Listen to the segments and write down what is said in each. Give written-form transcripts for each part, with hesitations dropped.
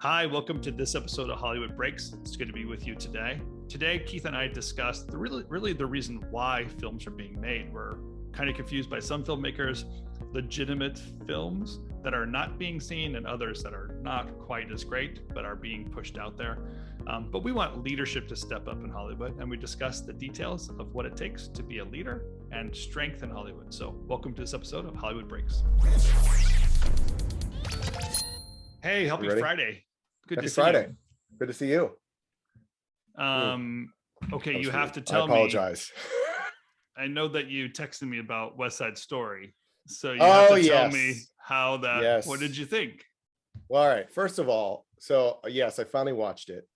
Hi, welcome to this episode of Hollywood Breaks. It's good to be with you today. Today, Keith and I discussed really the reason why films are being made. We're kind of confused by some filmmakers, legitimate films that are not being seen and others that are not quite as great, but are being pushed out there. But we want leadership to step up in Hollywood, and we discuss the details of what it takes to be a leader and strength in Hollywood. So welcome to this episode of Hollywood Breaks. Hey, happy Friday. Good to see you. Good to see you. Okay, you have to tell me. I apologize. I know that you texted me about West Side Story. So you have to tell me how that, what did you think? Well, all right. First of all, so yes, I finally watched it.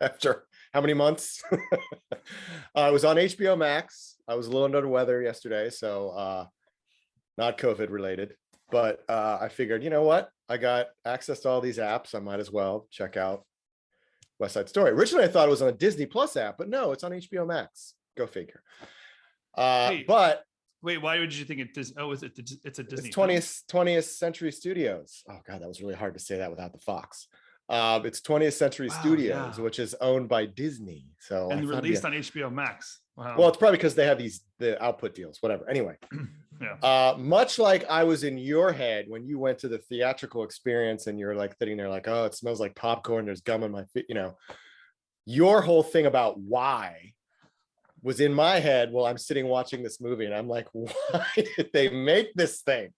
After how many months? It was on HBO Max. I was a little under the weather yesterday, so not COVID related. But I figured, you know what? I got access to all these apps. I might as well check out West Side Story. Originally, I thought it was on a Disney Plus app, but no, it's on HBO Max. Go figure. Wait, why would you think it is? Oh, it's a Disney. It's 20th Century Studios. Oh God, that was really hard to say that without the Fox. It's 20th Century Studios, which is owned by Disney. So and released on HBO Max. Wow. Well, it's probably because they have the output deals, whatever. Anyway, much like I was in your head when you went to the theatrical experience and you're like sitting there like, oh, it smells like popcorn. There's gum in my feet. You know, your whole thing about why was in my head while I'm sitting watching this movie, and I'm like, why did they make this thing?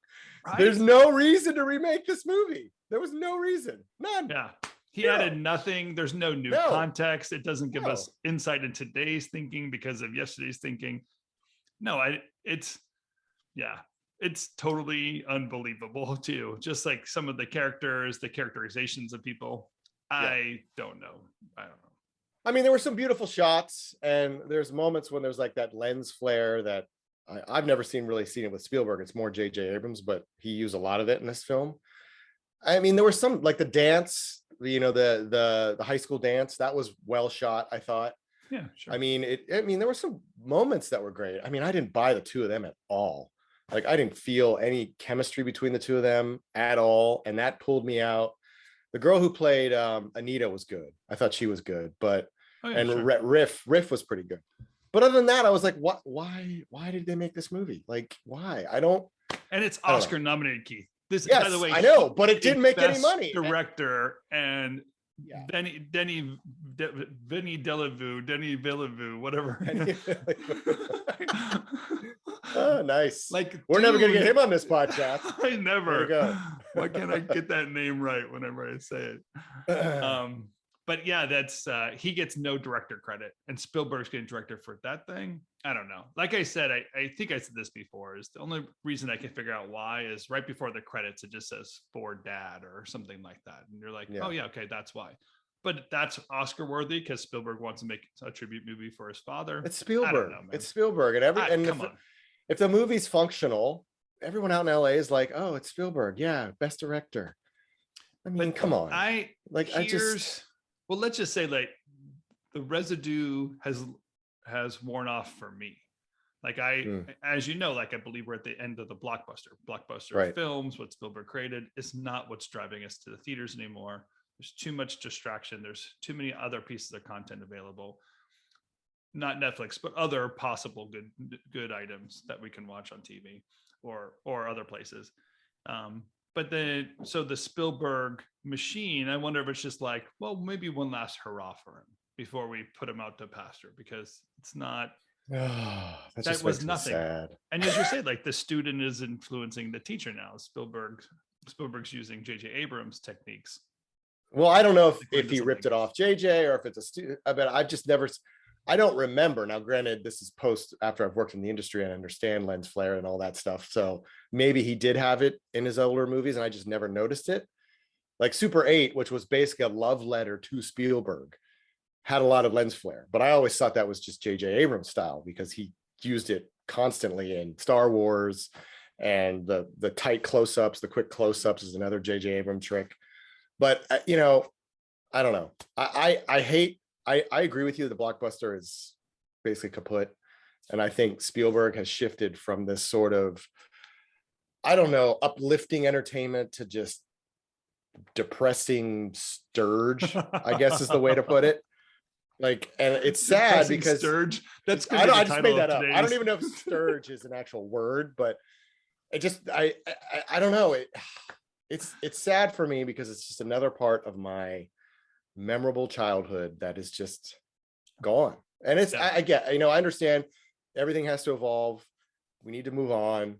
Right? There's no reason to remake this movie. There was no reason, none. Yeah. He added nothing. There's no new context. It doesn't give us insight into today's thinking because of yesterday's thinking. No, it's totally unbelievable too. Just like some of the characters, the characterizations of people. I don't know. I mean, there were some beautiful shots, and there's moments when there's like that lens flare that I've never really seen it with Spielberg. It's more J.J. Abrams, but he used a lot of it in this film. I mean, there was some like the dance, the high school dance that was well shot, I thought. Yeah, sure. I mean, there were some moments that were great. I mean, I didn't buy the two of them at all. Like, I didn't feel any chemistry between the two of them at all, and that pulled me out. The girl who played Anita was good. I thought she was good, but Riff was pretty good. But other than that, I was like, what? Why did they make this movie? Like, why? I don't. And it's Oscar nominated, Keith. This, yes, by the way, I know, but it didn't make any money. Director and Vinny Villeneuve, whatever. Oh, nice. Like, we're never gonna get him on this podcast. I never. There we go. Why can't I get that name right whenever I say it? But yeah, that's he gets no director credit, and Spielberg's getting director for that thing. I don't know. Like I said, I think I said this before, is the only reason I can figure out why is right before the credits, it just says for dad or something like that. And you're like, oh yeah, okay, that's why. But that's Oscar worthy because Spielberg wants to make a tribute movie for his father. It's Spielberg. It's Spielberg. And if the movie's functional, everyone out in LA is like, oh, it's Spielberg. Yeah, best director. I mean, come on. Well, let's just say like the residue has worn off for me. Like as you know, like I believe we're at the end of the blockbuster films. What Spielberg created is not what's driving us to the theaters anymore. There's too much distraction. There's too many other pieces of content available. Not Netflix, but other possible good items that we can watch on TV or other places. But then, so the Spielberg machine, I wonder if it's just like, well, maybe one last hurrah for him before we put him out to pasture, because it's not, that was nothing. Sad. And as you said, like the student is influencing the teacher now. Spielberg's using J.J. Abrams techniques. Well, I don't know if he ripped it off JJ or if it's a student. I mean, I don't remember. Now, granted, this is after I've worked in the industry and understand lens flare and all that stuff. So maybe he did have it in his older movies and I just never noticed it. Like Super 8, which was basically a love letter to Spielberg, had a lot of lens flare. But I always thought that was just J.J. Abrams style because he used it constantly in Star Wars, and the tight close-ups, the quick close-ups is another J.J. Abrams trick. But, I don't know. I agree with you. The blockbuster is basically kaput. And I think Spielberg has shifted from this sort of, I don't know, uplifting entertainment to just depressing Sturge, I guess is the way to put it. Like, and it's sad Depressing because Sturge. That's I just made that up. I don't even know if Sturge is an actual word, but it just I don't know. It's sad for me because it's just another part of my memorable childhood that is just gone. And it's I get, I understand everything has to evolve. We need to move on.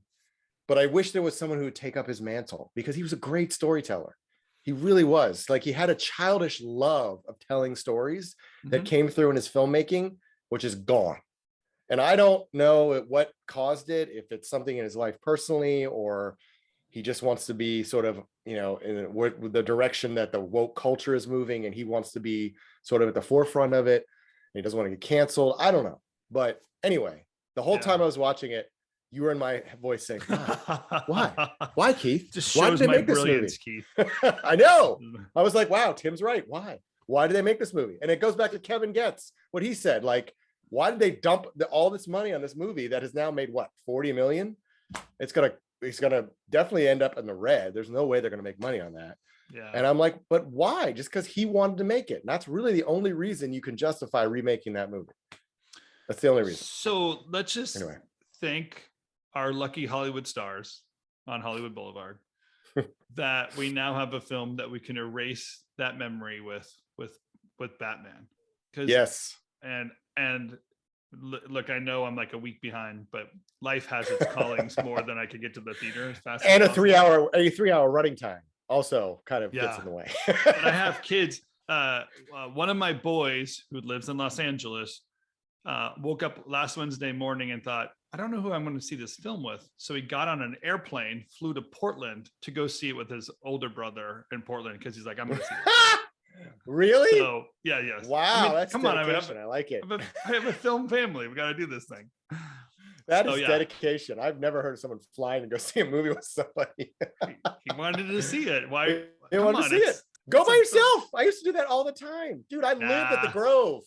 But I wish there was someone who would take up his mantle because he was a great storyteller. He really was. Like, he had a childish love of telling stories that came through in his filmmaking, which is gone. And I don't know what caused it, if it's something in his life personally, or he just wants to be sort of, in the direction that the woke culture is moving, and he wants to be sort of at the forefront of it. And he doesn't want to get canceled. I don't know. But anyway, the whole time I was watching it, you were in my voice saying, why, Keith? Just Why shows did they my make this movie? brilliance, Keith. I know. I was like, wow, Tim's right. Why did they make this movie? And it goes back to Kevin Getz, what he said, like, why did they dump all this money on this movie that has now made what, 40 million? It's gonna definitely end up in the red. There's no way they're gonna make money on that. Yeah. And I'm like, but why? Just because he wanted to make it. And that's really the only reason you can justify remaking that movie. That's the only reason. So let's just thank our lucky Hollywood stars on Hollywood Boulevard that we now have a film that we can erase that memory with Batman. Yes. And look, I know I'm like a week behind, but life has its callings more than I could get to the theater as fast. And a 3 hour running time also kind of gets in the way. But I have kids. One of my boys who lives in Los Angeles woke up last Wednesday morning and thought, I don't know who I'm going to see this film with. So he got on an airplane, flew to Portland to go see it with his older brother in Portland, because he's like, I'm going to see it. Really? So yeah. Wow, that's come on. I like it. I have a film family. We got to do this thing. That is dedication. I've never heard of someone flying to go see a movie with somebody. He wanted to see it. Why? He wanted to see it. Go by yourself. I used to do that all the time. Dude, I lived at the Grove.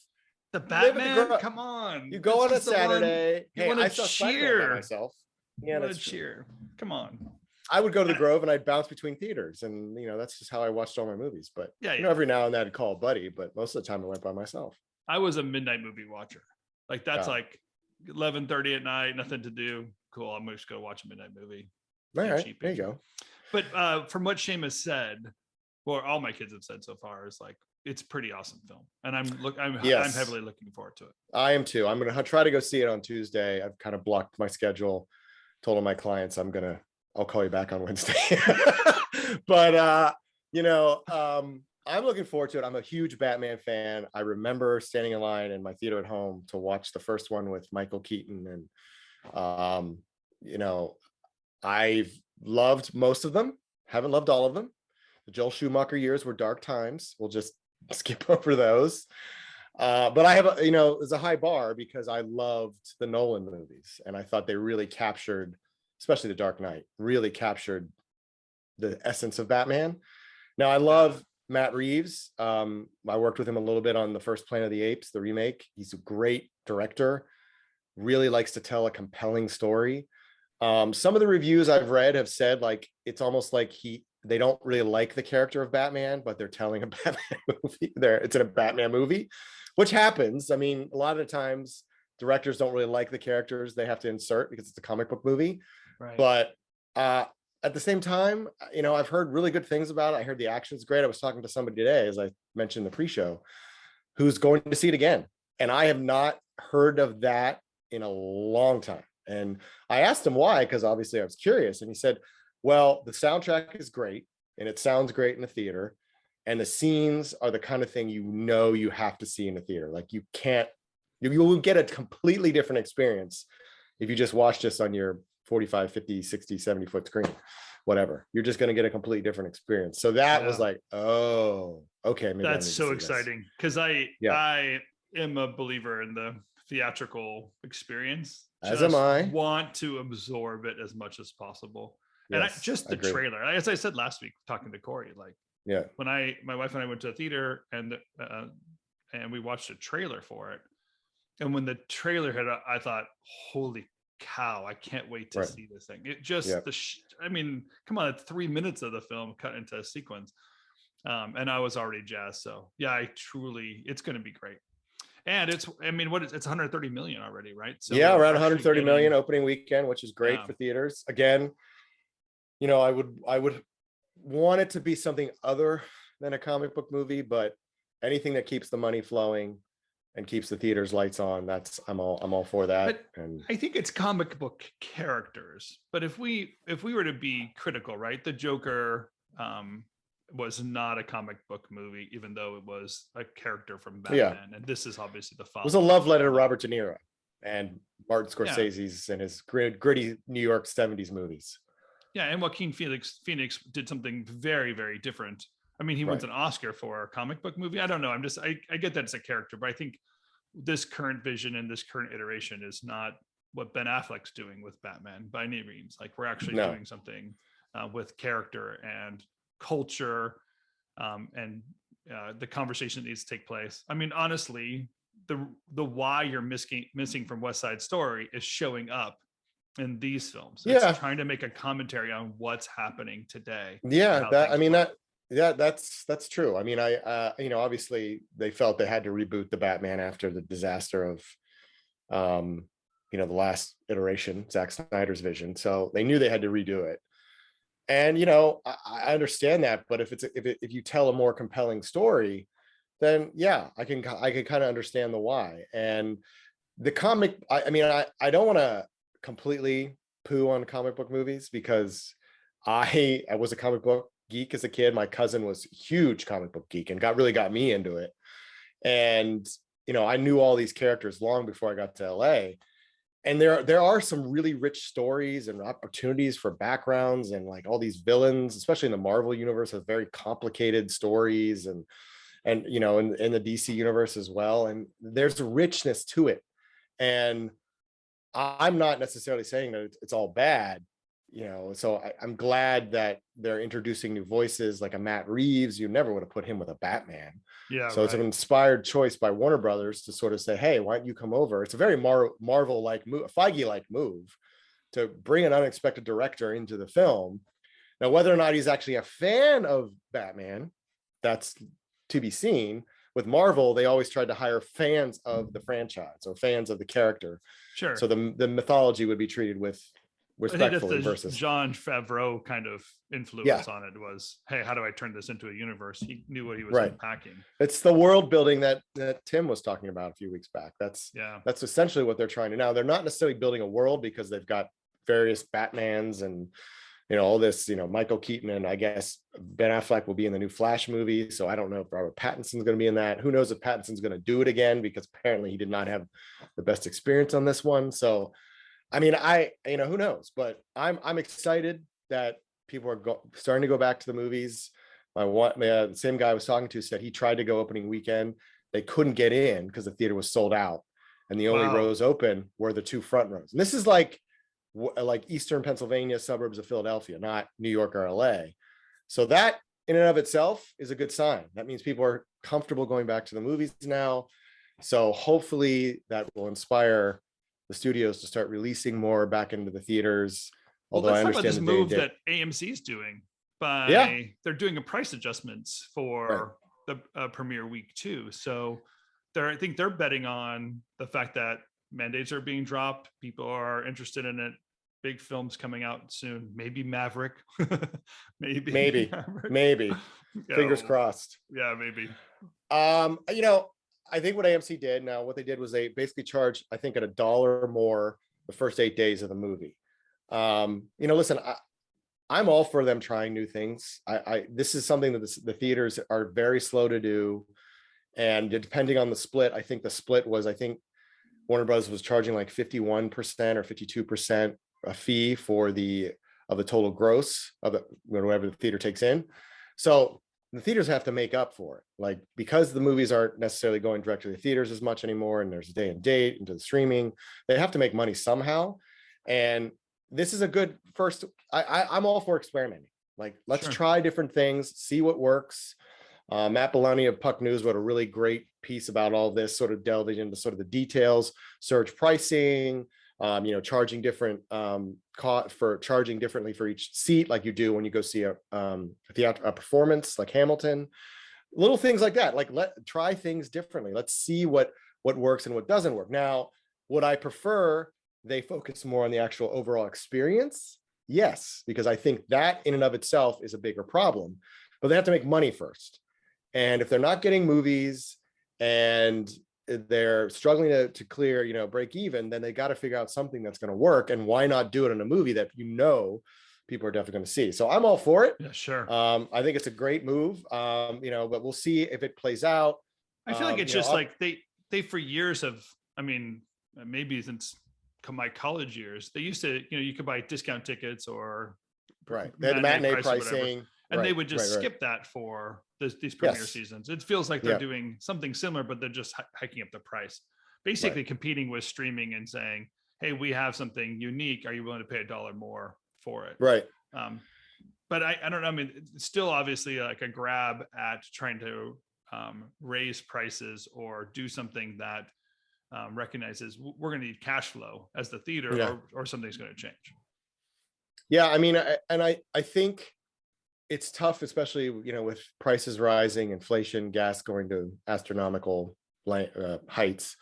The Batman? Come on. You go on a Saturday. Hey, I saw cheer. Myself. Yeah, that's cheer. Come on. I would go to the Grove and I'd bounce between theaters, and that's just how I watched all my movies. But every now and then I'd call a buddy, but most of the time I went by myself. I was a midnight movie watcher. Like, that's like 11:30 at night, nothing to do. Cool, I'm just gonna watch a midnight movie. All right, there you go. But from what Seamus said, well, all my kids have said so far, is like, it's a pretty awesome film, and I'm heavily looking forward to it. I am too. I'm gonna try to go see it on Tuesday. I've kind of blocked my schedule. Told all my clients I'll call you back on Wednesday. But I'm looking forward to it. I'm a huge Batman fan. I remember standing in line in my theater at home to watch the first one with Michael Keaton, and I've loved most of them. Haven't loved all of them. The Joel Schumacher years were dark times. We'll just skip over those. But I have there's a high bar because I loved the Nolan movies, and I thought they really captured, especially The Dark Knight, really captured the essence of Batman. Now, I love Matt Reeves. I worked with him a little bit on the first Planet of the Apes, the remake. He's a great director, really likes to tell a compelling story. Some of the reviews I've read have said, like, it's almost like they don't really like the character of Batman, but they're telling a Batman movie. It's in a Batman movie, which happens. I mean, a lot of the times directors don't really like the characters they have to insert because it's a comic book movie. Right. But at the same time, I've heard really good things about it. I heard the action's great. I was talking to somebody today, as I mentioned in the pre-show, who's going to see it again. And I have not heard of that in a long time. And I asked him why, because obviously I was curious. And he said, well, the soundtrack is great and it sounds great in the theater. And the scenes are the kind of thing you have to see in the theater. Like, you will get a completely different experience if you just watch this on your 45, 50, 60, 70 foot screen, whatever. You're just going to get a completely different experience. So that was like, oh, okay. Maybe that's so exciting, because I am a believer in the theatrical experience. As am I. Want to absorb it as much as possible. Yes, and the trailer, as I said last week, talking to Corey, like, when my wife and I went to a theater and we watched a trailer for it. And when the trailer hit, I thought, holy cow, I can't wait to see this thing. It just, come on, it's 3 minutes of the film cut into a sequence. And I was already jazzed. So yeah, it's going to be great. And it's 130 million already, right? So yeah, we're around actually 130 million getting, opening weekend, which is great yeah. for theaters. Again, I would want it to be something other than a comic book movie, but anything that keeps the money flowing and keeps the theaters lights on, I'm all for that. But And I think it's comic book characters. But if we were to be critical, right? The Joker was not a comic book movie, even though it was a character from yeah, Batman. And this is obviously the it follow. was a love letter to Robert De Niro and Martin Yeah. Scorsese's and his gritty New York 70s movies. Yeah, and Joaquin Phoenix did something very, very different. I mean, he wins an Oscar for a comic book movie. I don't know. I get that it's a character, but I think this current vision and this current iteration is not what Ben Affleck's doing with Batman by any means. Like, we're actually doing something with character and culture, and the conversation that needs to take place. I mean, honestly, the why you're missing from West Side Story is showing up in these films. It's trying to make a commentary on what's happening today. Yeah, that's true. I mean, obviously they felt they had to reboot the Batman after the disaster of the last iteration, Zack Snyder's vision. So they knew they had to redo it. And I understand that, but if you tell a more compelling story, then yeah, I can kind of understand the why. And the comic, I don't want to completely poo on comic book movies, because I was a comic book geek as a kid. My cousin was a huge comic book geek and really got me into it. And I knew all these characters long before I got to LA. And there are some really rich stories and opportunities for backgrounds, and like all these villains, especially in the Marvel universe, have very complicated stories, and in the DC universe as well. And there's a richness to it. And I'm not necessarily saying that it's all bad, so I'm glad that they're introducing new voices, like a Matt Reeves. You never would have put him with a Batman. Yeah. So it's an inspired choice by Warner Brothers to sort of say, hey, why don't you come over? It's a very Marvel-like move, Feige-like move, to bring an unexpected director into the film. Now, whether or not he's actually a fan of Batman, that's to be seen. With Marvel, they always tried to hire fans of the franchise or fans of the character. Sure. So the mythology would be treated with respectfully versus Jean Favreau kind of influence on it was, hey, how do I turn this into a universe? He knew what he was unpacking. It's the world building that Tim was talking about a few weeks back. That's essentially what they're trying to. Now, they're not necessarily building a world, because they've got various Batmans and all this, Michael Keaton, and I guess Ben Affleck will be in the new Flash movie. So I don't know if Robert Pattinson's going to be in that. Who knows if Pattinson's going to do it again, because apparently he did not have the best experience on this one. So, I mean, who knows, but I'm excited that people are starting to go back to the movies. The same guy I was talking to said he tried to go opening weekend. They couldn't get in because the theater was sold out, and the only rows open were the two front rows. And this is like Eastern Pennsylvania, suburbs of Philadelphia, not New York or LA. So that in and of itself is a good sign. That means people are comfortable going back to the movies now. So hopefully that will inspire the studios to start releasing more back into the theaters. Although I understand this move that AMC is doing by they're doing a price adjustments for the premiere week too. So I think they're betting on the fact that mandates are being dropped. People are interested in it. Big films coming out soon. Maybe Maverick. maybe. Fingers crossed. Yeah, maybe. I think what AMC did now, what they did was they basically charged, I think, at $1 more the first 8 days of the movie. Listen, I'm all for them trying new things. This is something that the theaters are very slow to do. And depending on the split, I think the split was, Warner Bros. Was charging like 51% or 52% a fee of the total gross of whatever the theater takes in. So the theaters have to make up for it, like, because the movies aren't necessarily going direct to the theaters as much anymore, and there's a day and date into the streaming. They have to make money somehow, and this is a good first. I'm all for experimenting. Like, let's try different things, see what works. Matt Belloni of Puck News wrote a really great piece about all this, sort of delving into sort of the details, surge pricing, charging different for charging differently for each seat, like you do when you go see a performance like Hamilton. Little things like that, like try things differently. Let's see what works and what doesn't work. Now, would I prefer they focus more on the actual overall experience? Yes, because I think that in and of itself is a bigger problem, but they have to make money first. And if they're not getting movies and they're struggling to clear, break even, then they got to figure out something that's going to work. And why not do it in a movie that people are definitely going to see? So I'm all for it. Yeah, sure. I think it's a great move, but we'll see if it plays out. I feel like it's just like they for years have, I mean, maybe since my college years, they used to, you could buy discount tickets or right. They had the matinee pricing. And they would just skip that for these premiere seasons. It feels like they're doing something similar, but they're just hiking up the price, basically competing with streaming and saying, hey, we have something unique. Are you willing to pay $1 more for it? Right. But I don't know. I mean, it's still obviously like a grab at trying to raise prices or do something that recognizes we're going to need cash flow as the theater or something's going to change. Yeah. I mean, I think it's tough, especially, with prices rising, inflation, gas going to astronomical heights.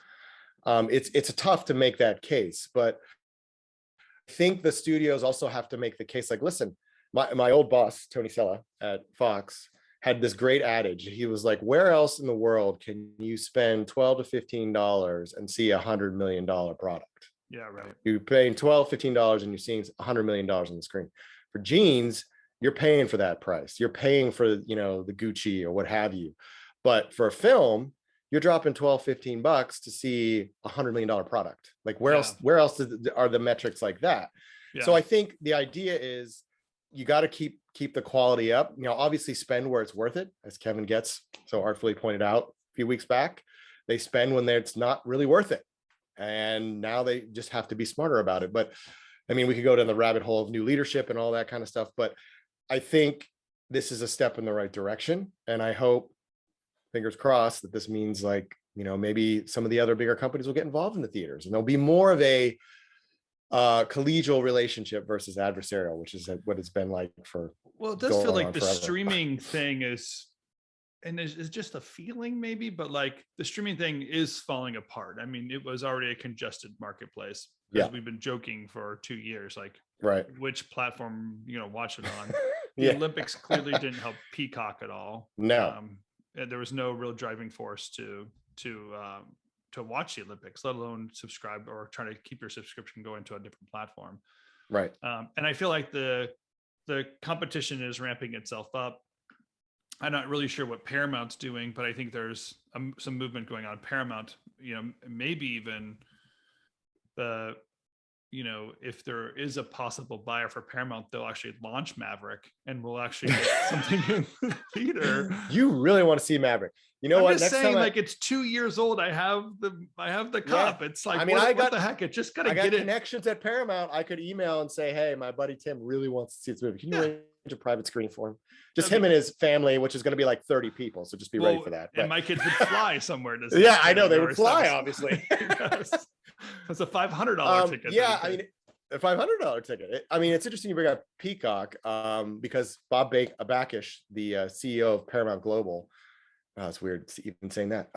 It's tough to make that case, but I think the studios also have to make the case like, listen, my old boss, Tony Sella at Fox, had this great adage. He was like, where else in the world can you spend $12 to $15 and see $100 million product? Yeah, right. You're paying $12, $15 and you're seeing $100 million on the screen. For jeans, you're paying for that price. You're paying for, the Gucci or what have you. But for a film, you're dropping $12, $15 to see $100 million product. Like where else are the metrics like that? Yeah. So I think the idea is you got to keep the quality up, obviously spend where it's worth it, as Kevin Getz so artfully pointed out a few weeks back. They spend when it's not really worth it. And now they just have to be smarter about it. But I mean, we could go down the rabbit hole of new leadership and all that kind of stuff, but I think this is a step in the right direction. And I hope, fingers crossed, that this means like, maybe some of the other bigger companies will get involved in the theaters and there'll be more of a collegial relationship versus adversarial, which is what it's been like for. Well, it does feel like the streaming thing is just a feeling maybe, but like the streaming thing is falling apart. I mean, it was already a congested marketplace because we've been joking for 2 years, like which platform watch it on. The Olympics clearly didn't help Peacock at all. No, there was no real driving force to watch the Olympics, let alone subscribe or try to keep your subscription going to a different platform. Right. And I feel like the competition is ramping itself up. I'm not really sure what Paramount's doing, but I think there's some movement going on. Paramount, maybe even if there is a possible buyer for Paramount, they'll actually launch Maverick and we'll actually get something in the theater. You really want to see Maverick? You know I'm what? Just saying, like it's 2 years old. I have the cup. It's like, what the heck? It just gotta get it. Connections at Paramount. I could email and say, hey, my buddy Tim really wants to see this movie. Can you arrange a private screening for him? Just him and his family, which is going to be like 30 people. So just be ready for that. And my kids would fly somewhere to see I know they would fly, obviously. It's a $500 ticket. Yeah, I mean, a $500 ticket. I mean, it's interesting you bring up Peacock because Bob Bakish, the CEO of Paramount Global, it's weird even saying that,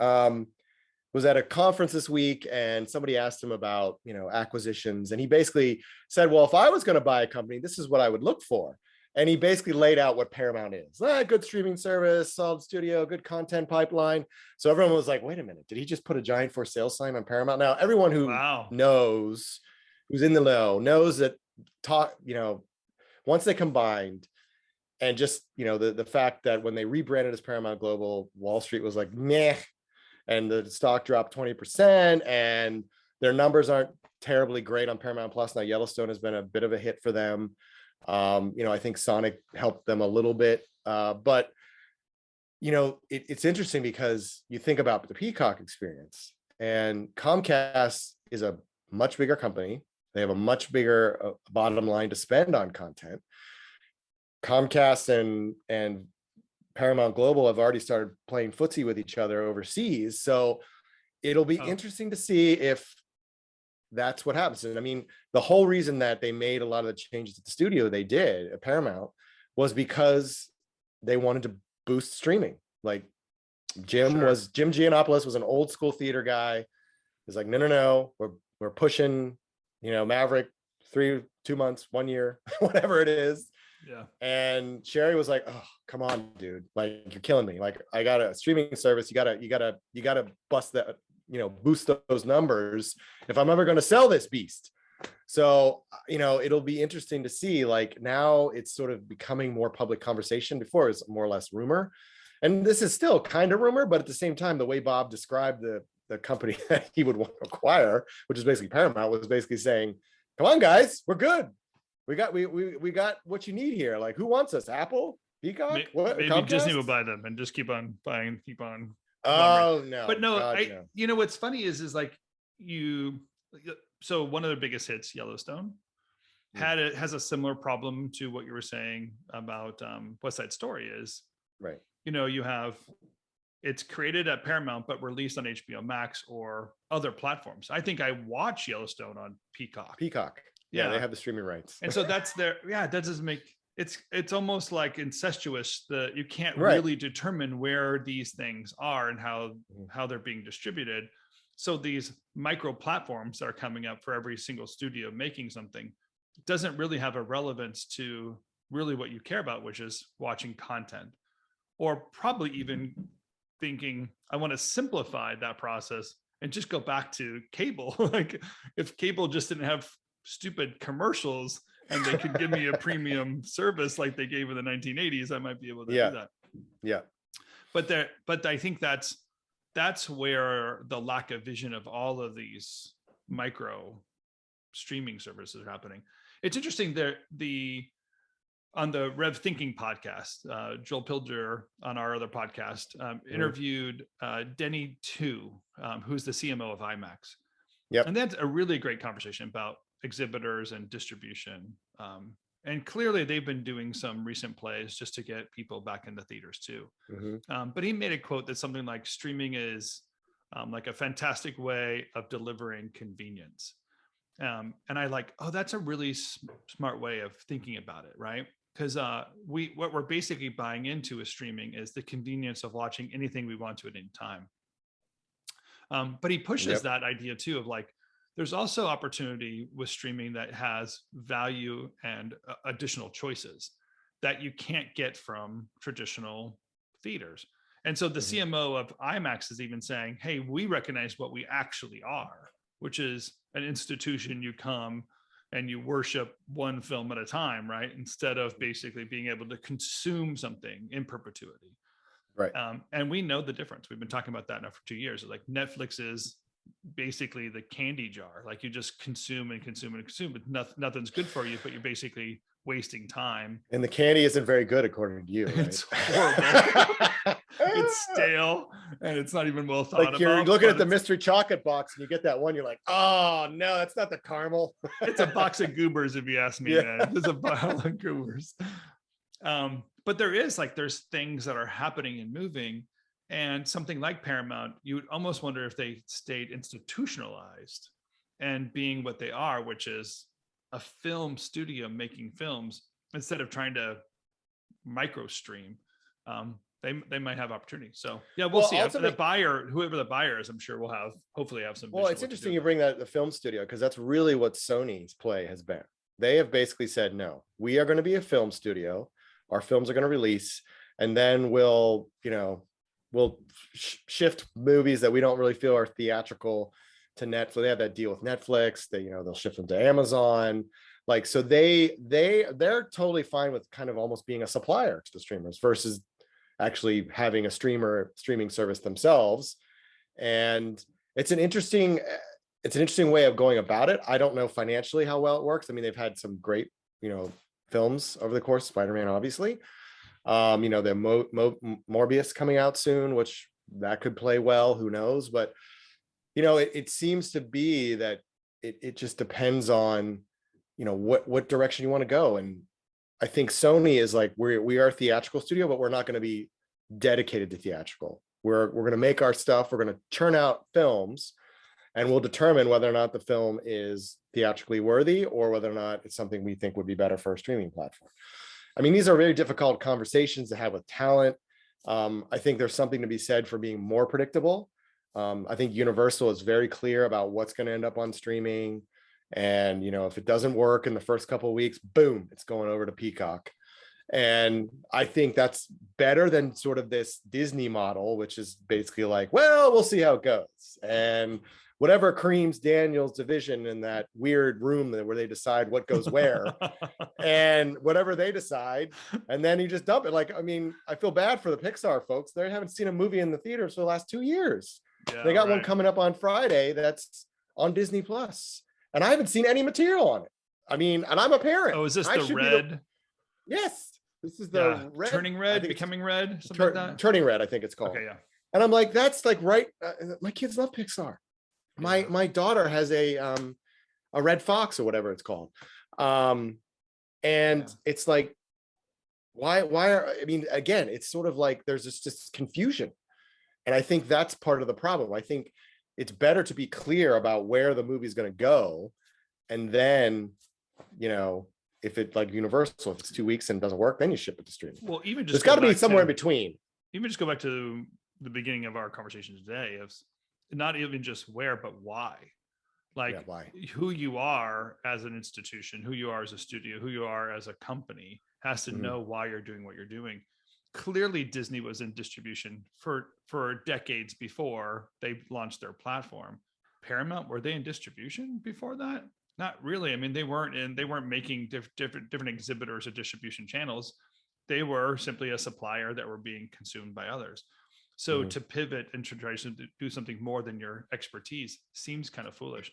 was at a conference this week and somebody asked him about, acquisitions. And he basically said, well, if I was going to buy a company, this is what I would look for. And he basically laid out what Paramount is. Good streaming service, solid studio, good content pipeline. So everyone was like, wait a minute, did he just put a giant for sale sign on Paramount? Now, everyone who knows, who's in the know, knows that once they combined and just, the fact that when they rebranded as Paramount Global, Wall Street was like, meh, and the stock dropped 20% and their numbers aren't terribly great on Paramount Plus. Now, Yellowstone has been a bit of a hit for them. I think Sonic helped them a little bit, but it's interesting because you think about the Peacock experience, and Comcast is a much bigger company. They have a much bigger bottom line to spend on content. Comcast and Paramount Global have already started playing footsie with each other overseas, so it'll be interesting to see if that's what happens. And I mean, the whole reason that they made a lot of the changes at the studio they did at Paramount was because they wanted to boost streaming. Like Jim Giannopoulos was an old school theater guy. He's like, no, we're pushing, Maverick 2 months, 1 year, whatever it is. Yeah. And Sherry was like, oh, come on, dude. Like, you're killing me. Like, I got a streaming service. You gotta bust that, boost those numbers if I'm ever going to sell this beast. So, it'll be interesting to see, like, now it's sort of becoming more public conversation. Before it was more or less rumor. And this is still kind of rumor, but at the same time, the way Bob described the company that he would want to acquire, which is basically Paramount, was basically saying, come on, guys, we're good. We got what you need here. Like, who wants us? Apple? Peacock? What? Maybe Comcast? Disney will buy them and just keep on buying, keep on. Oh no! But no, God, no. What's funny is like so one of the biggest hits, Yellowstone, has a similar problem to what you were saying about West Side Story is. Right. You have it's created at Paramount but released on HBO Max or other platforms. I think I watch Yellowstone on Peacock. Yeah, they have the streaming rights. And so that's that doesn't make it's almost like incestuous that you can't really determine where these things are and how they're being distributed. So these micro platforms that are coming up for every single studio making something doesn't really have a relevance to really what you care about, which is watching content, or probably even thinking, I want to simplify that process and just go back to cable. Like if cable just didn't have stupid commercials and they could give me a premium service like they gave in the 1980s, I might be able to do that. Yeah. But I think that's where the lack of vision of all of these micro streaming services are happening. It's interesting that on the Rev Thinking podcast, Joel Pilger on our other podcast interviewed Denny Tu, who's the CMO of IMAX. Yep. And that's a really great conversation about exhibitors and distribution. And clearly they've been doing some recent plays just to get people back in the theaters too. But he made a quote that's something like streaming is like a fantastic way of delivering convenience. And I like, that's a really smart way of thinking about it, right? Because what we're basically buying into is streaming is the convenience of watching anything we want to at any time. But he pushes that idea too of like, there's also opportunity with streaming that has value and additional choices that you can't get from traditional theaters. And so the CMO of IMAX is even saying, hey, we recognize what we actually are, which is an institution. You come and you worship one film at a time, right? Instead of basically being able to consume something in perpetuity. Right. And we know the difference. We've been talking about that now for 2 years. Like Netflix is basically the candy jar. Like you just consume and consume and consume, but nothing's good for you, but you're basically wasting time. And the candy isn't very good, according to you. Right? It's horrible. It's stale and it's not even well thought about. You're looking at the mystery chocolate box and you get that one, you're like, oh no, that's not the caramel. It's a box of goobers, if you ask me. Man. It's a bottle of goobers. But there's things that are happening and moving. And something like Paramount, you would almost wonder if they stayed institutionalized and being what they are, which is a film studio making films, instead of trying to micro stream. They might have opportunity. So yeah, we'll see. The buyer, whoever the buyer is, I'm sure will hopefully have some. Well, it's interesting you bring that the film studio, because that's really what Sony's play has been. They have basically said, no, we are going to be a film studio. Our films are going to release, and then we'll shift movies that we don't really feel are theatrical to Netflix. They have that deal with Netflix. They'll shift them to Amazon. Like, so they're totally fine with kind of almost being a supplier to the streamers versus actually having a streaming service themselves. And it's an interesting way of going about it. I don't know financially how well it works. I mean, they've had some great, films over the course, Spider-Man, obviously. The Morbius coming out soon, which that could play well, who knows? But it seems to be that it just depends on what direction you want to go. And I think Sony is like, we are a theatrical studio, but we're not going to be dedicated to theatrical. We're going to make our stuff, we're going to churn out films, and we'll determine whether or not the film is theatrically worthy or whether or not it's something we think would be better for a streaming platform. I mean, these are very difficult conversations to have with talent. I think there's something to be said for being more predictable. I think Universal is very clear about what's going to end up on streaming. And, if it doesn't work in the first couple of weeks, boom, it's going over to Peacock. And I think that's better than sort of this Disney model, which is basically like, well, we'll see how it goes. And whatever creams Daniel's division in that weird room where they decide what goes where and whatever they decide, and then you just dump it. Like, I mean, I feel bad for the Pixar folks. They haven't seen a movie in the theaters for the last 2 years. Yeah, they got one coming up on Friday that's on Disney Plus, and I haven't seen any material on it. I mean, and I'm a parent. Oh, is this the red? Yes. This is the red. Turning red, becoming red, something like that. Turning red, I think it's called. Okay, yeah. And I'm like, that's like right. My kids love Pixar. My daughter has a red fox or whatever it's called. It's like, why I mean, again, it's sort of like there's just confusion. And I think that's part of the problem. I think it's better to be clear about where the movie's going to go. And then, if it like Universal, if it's 2 weeks and it doesn't work, then you ship it to streaming. Well, even just there's got to be somewhere in between. Even just go back to the beginning of our conversation today of not even just where, but why. Like why? Who you are as an institution, who you are as a studio, who you are as a company has to know why you're doing what you're doing. Clearly, Disney was in distribution for decades before they launched their platform. Paramount, were they in distribution before that? Not really. I mean, they weren't making different exhibitors or distribution channels. They were simply a supplier that were being consumed by others. So to pivot and to try to do something more than your expertise seems kind of foolish.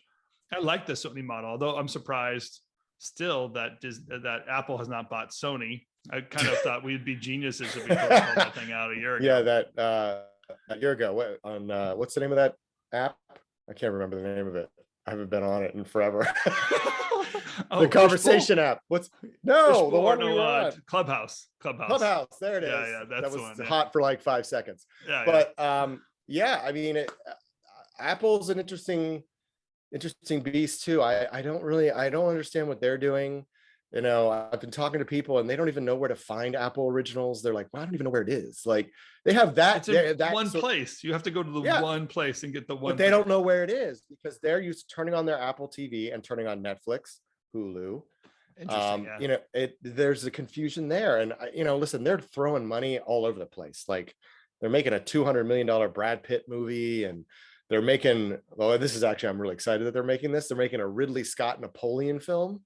I like the Sony model, although I'm surprised still that Apple has not bought Sony. I kind of thought we'd be geniuses if we pulled that thing out a year ago. Yeah, a year ago. What's the name of that app? I can't remember the name of it. I haven't been on it in forever. The conversation app. The one we were on. Clubhouse. There it is. Yeah, that was the one, hot for like 5 seconds. But I mean, Apple's an interesting beast too. I don't understand what they're doing. I've been talking to people and they don't even know where to find Apple originals. They're like, well, I don't even know where it is. Like they have that. It's in one place. You have to go to the one place and get the one. But they don't know where it is because they're used to turning on their Apple TV and turning on Netflix, Hulu. Interesting. There's a confusion there. And listen, they're throwing money all over the place. Like they're making a $200 million Brad Pitt movie, and they're making. Well, this is actually, I'm really excited that they're making this. They're making a Ridley Scott Napoleon film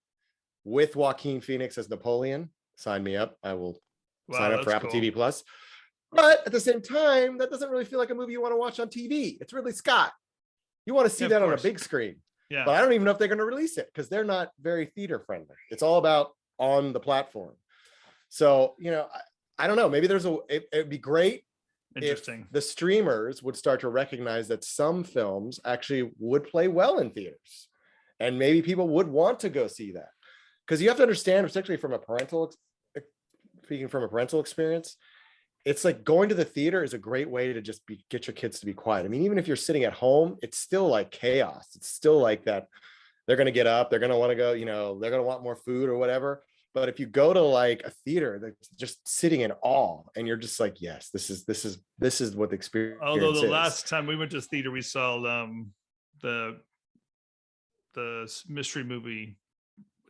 with Joaquin Phoenix as Napoleon. Sign me up. I will sign up for Apple TV Plus. But at the same time, that doesn't really feel like a movie you want to watch on TV. It's Ridley Scott. You want to see that on a big screen. Yeah. But I don't even know if they're going to release it because they're not very theater friendly. It's all about on the platform. So, I don't know. Maybe it'd be great. Interesting. If the streamers would start to recognize that some films actually would play well in theaters. And maybe people would want to go see that. Because you have to understand, particularly speaking from a parental experience, it's like going to the theater is a great way to just get your kids to be quiet. I mean, even if you're sitting at home, it's still like chaos. It's still like that. They're going to get up. They're going to want to go, they're going to want more food or whatever. But if you go to like a theater, they're just sitting in awe, and you're just like, yes, this is what the experience is. Although the last time we went to the theater, we saw the mystery movie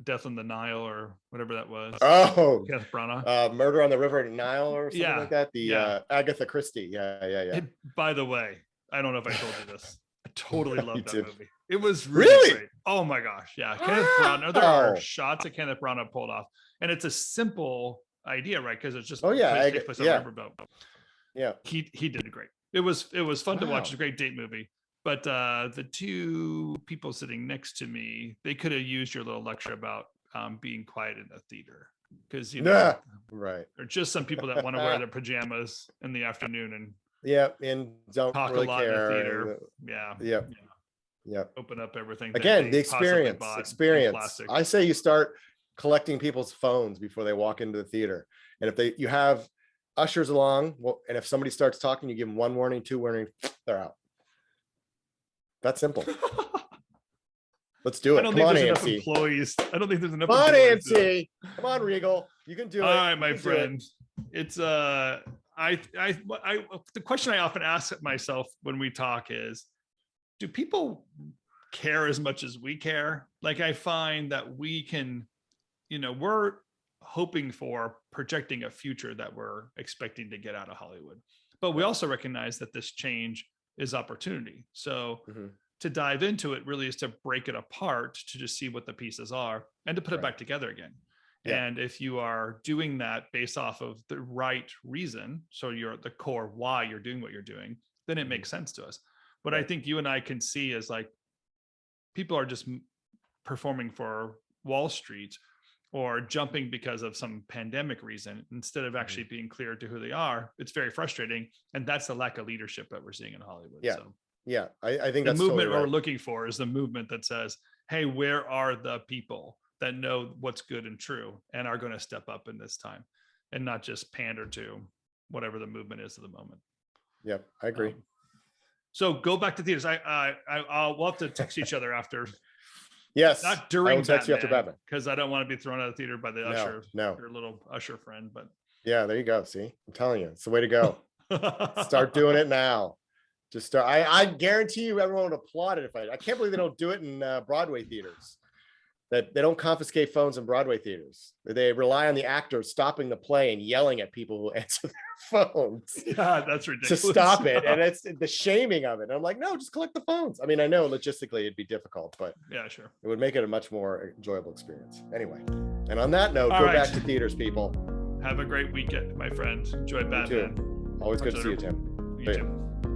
Death on the Nile or whatever that was. Oh, Kenneth Branagh. Murder on the River Nile or something like that. Agatha Christie. Yeah. By the way, I don't know if I told you this. I totally loved that movie. It was really great. Oh my gosh. Yeah. Kenneth Branagh. There are shots that Kenneth Branagh pulled off. And it's a simple idea, right? Because it's just takes place on a riverboat. Yeah. He did great. It was fun to watch. It's a great date movie. But the two people sitting next to me, they could have used your little lecture about being quiet in the theater. Because, right. There are just some people that want to wear their pajamas in the afternoon and don't talk really a lot care. in the theater. Yeah. Open up everything. Again, the experience. I say you start collecting people's phones before they walk into the theater. And if you have ushers along, and if somebody starts talking, you give them 1 warning, 2 warning, they're out. That simple. Let's do I it. don't Come think on, there's enough AMC. employees. I don't think there's enough Come on, employees. AMC. Come on, Regal. You can do it. All right, You my can do friend. It's the question I often ask myself when we talk is, do people care as much as we care? Like, I find that we can, we're hoping for projecting a future that we're expecting to get out of Hollywood, but we also recognize that this change is opportunity. So to dive into it really is to break it apart, to just see what the pieces are and to put it back together again. Yeah. And if you are doing that based off of the right reason, so you're at the core why you're doing what you're doing, then it makes sense to us. What I think you and I can see is like, people are just performing for Wall Street or jumping because of some pandemic reason, instead of actually being clear to who they are. It's very frustrating. And that's the lack of leadership that we're seeing in Hollywood. Yeah. So yeah. I think the that's movement totally right. we're looking for is the movement that says, hey, where are the people that know what's good and true and are going to step up in this time, and not just pander to whatever the movement is at the moment. Yeah, I agree. So go back to theaters. We'll have to text each other after. Yes. Not during I will text you after Batman, because I don't want to be thrown out of the theater by the usher. No. Your little usher friend, but yeah, there you go. See, I'm telling you, it's the way to go. Start doing it now. Just start. I guarantee you, everyone would applaud it. I can't believe they don't do it in Broadway theaters. That they don't confiscate phones in Broadway theaters. They rely on the actors stopping the play and yelling at people who answer their phones. Yeah, that's ridiculous. To stop it. And it's the shaming of it. And I'm like, no, just collect the phones. I mean, I know logistically it'd be difficult, but yeah, sure. It would make it a much more enjoyable experience. Anyway, and on that note, go back to theaters, people. Have a great weekend, my friend. Enjoy Batman. Always good to see you, Tim. You too.